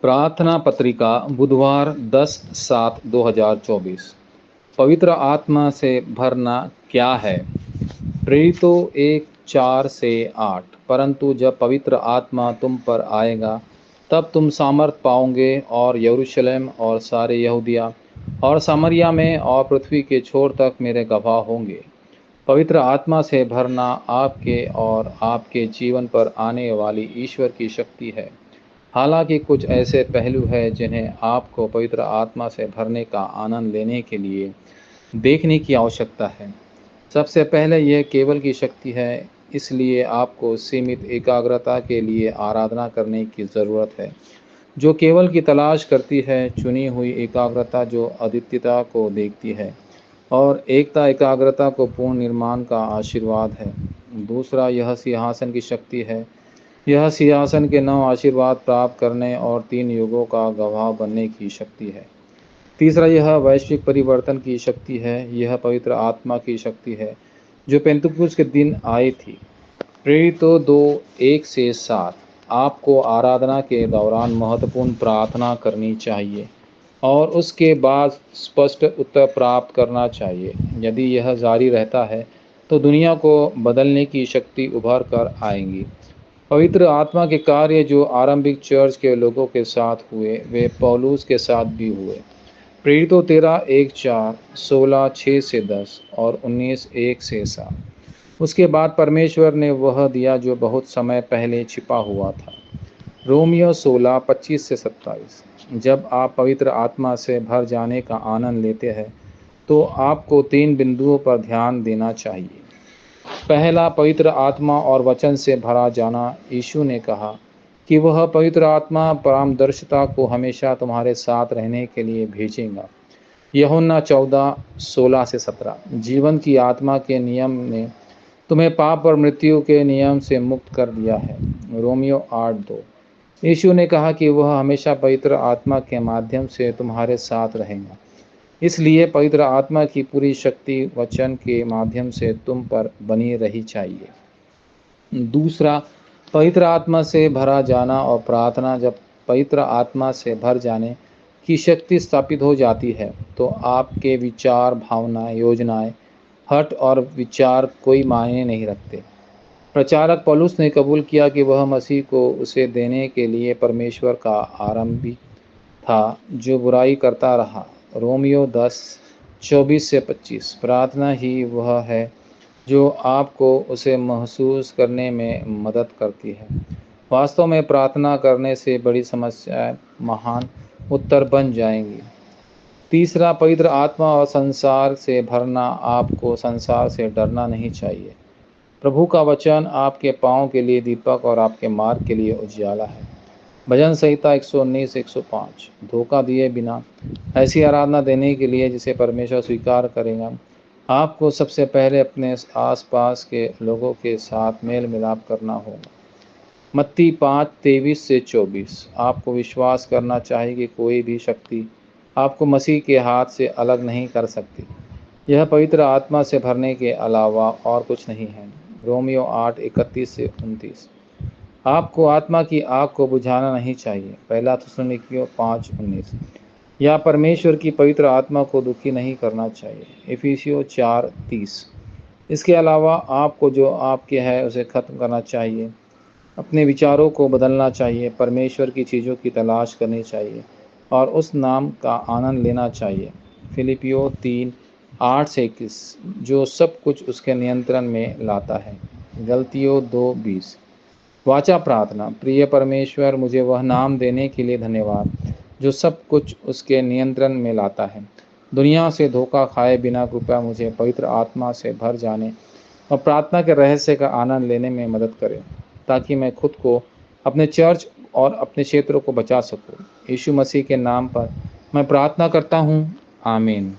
प्रार्थना पत्रिका बुधवार 10/7/2024। पवित्र आत्मा से भरना क्या है? प्रेरितों 1:4-8। परंतु जब पवित्र आत्मा तुम पर आएगा तब तुम सामर्थ पाओगे और यरूशलेम और सारे यहूदिया और सामरिया में और पृथ्वी के छोर तक मेरे गवाह होंगे। पवित्र आत्मा से भरना आपके और आपके जीवन पर आने वाली ईश्वर की शक्ति है। हालांकि कुछ ऐसे पहलू हैं जिन्हें आपको पवित्र आत्मा से भरने का आनंद लेने के लिए देखने की आवश्यकता है। सबसे पहले यह केवल की शक्ति है, इसलिए आपको सीमित एकाग्रता के लिए आराधना करने की ज़रूरत है, जो केवल की तलाश करती है, चुनी हुई एकाग्रता जो अद्वितीयता को देखती है और एकता एकाग्रता को पूर्ण निर्माण का आशीर्वाद है। दूसरा, यह सिंहासन की शक्ति है। यह सिंहासन के 9 आशीर्वाद प्राप्त करने और 3 युगों का गवाह बनने की शक्ति है। तीसरा, यह वैश्विक परिवर्तन की शक्ति है। यह पवित्र आत्मा की शक्ति है जो पेंतुकुस्त के दिन आई थी। प्रेरितों 2:1-7। आपको आराधना के दौरान महत्वपूर्ण प्रार्थना करनी चाहिए और उसके बाद स्पष्ट उत्तर प्राप्त करना चाहिए। यदि यह जारी रहता है तो दुनिया को बदलने की शक्ति उभर कर आएंगी। पवित्र आत्मा के कार्य जो आरंभिक चर्च के लोगों के साथ हुए, वे पौलुस के साथ भी हुए। प्रेरितों 13:1-4, 16:6-10 और 19:1-7। उसके बाद परमेश्वर ने वह दिया जो बहुत समय पहले छिपा हुआ था। रोमियो 16:25-27। जब आप पवित्र आत्मा से भर जाने का आनंद लेते हैं तो आपको 3 बिंदुओं पर ध्यान देना चाहिए। पहला, पवित्र आत्मा और वचन से भरा जाना। यीशु ने कहा कि वह पवित्र आत्मा परामर्शदाता को हमेशा तुम्हारे साथ रहने के लिए भेजेगा। यूहन्ना 14:16-17। जीवन की आत्मा के नियम ने तुम्हें पाप और मृत्यु के नियम से मुक्त कर दिया है। रोमियो 8:2। यीशु ने कहा कि वह हमेशा पवित्र आत्मा के माध्यम से तुम्हारे साथ रहेगा, इसलिए पवित्र आत्मा की पूरी शक्ति वचन के माध्यम से तुम पर बनी रही चाहिए। दूसरा, पवित्र आत्मा से भरा जाना और प्रार्थना। जब पवित्र आत्मा से भर जाने की शक्ति स्थापित हो जाती है तो आपके विचार, भावनाएं, योजनाएं, हठ और विचार कोई मायने नहीं रखते। प्रचारक पौलुस ने कबूल किया कि वह मसीह को उसे देने के लिए परमेश्वर का आरंभी था जो बुराई करता रहा। रोमियो 10:24-25। प्रार्थना ही वह है जो आपको उसे महसूस करने में मदद करती है। वास्तव में प्रार्थना करने से बड़ी समस्याएं महान उत्तर बन जाएंगी। तीसरा, पवित्र आत्मा और संसार से भरना। आपको संसार से डरना नहीं चाहिए। प्रभु का वचन आपके पाँव के लिए दीपक और आपके मार्ग के लिए उजियाला है। भजन संहिता 119-105। धोखा दिए बिना ऐसी आराधना देने के लिए जिसे परमेश्वर स्वीकार करेगा, आपको सबसे पहले अपने आसपास के लोगों के साथ मेल मिलाप करना होगा। मत्ती 5:23-24। आपको विश्वास करना चाहिए कि कोई भी शक्ति आपको मसीह के हाथ से अलग नहीं कर सकती। यह पवित्र आत्मा से भरने के अलावा और कुछ नहीं है। रोमियो 8:31-29। आपको आत्मा की आग को बुझाना नहीं चाहिए। पहला थिस्सलुनीकियों 5:19। या परमेश्वर की पवित्र आत्मा को दुखी नहीं करना चाहिए। इफिसियों 4:30। इसके अलावा आपको जो आपके है उसे खत्म करना चाहिए। अपने विचारों को बदलना चाहिए, परमेश्वर की चीज़ों की तलाश करनी चाहिए और उस नाम का आनंद लेना चाहिए। फिलिपियों 3:8-21। जो सब कुछ उसके नियंत्रण में लाता है। गलतियों 2:20। वाचा प्रार्थना। प्रिय परमेश्वर, मुझे वह नाम देने के लिए धन्यवाद जो सब कुछ उसके नियंत्रण में लाता है। दुनिया से धोखा खाए बिना कृपया मुझे पवित्र आत्मा से भर जाने और प्रार्थना के रहस्य का आनंद लेने में मदद करें, ताकि मैं खुद को, अपने चर्च और अपने क्षेत्रों को बचा सकूं। यीशु मसीह के नाम पर मैं प्रार्थना करता हूँ, आमीन।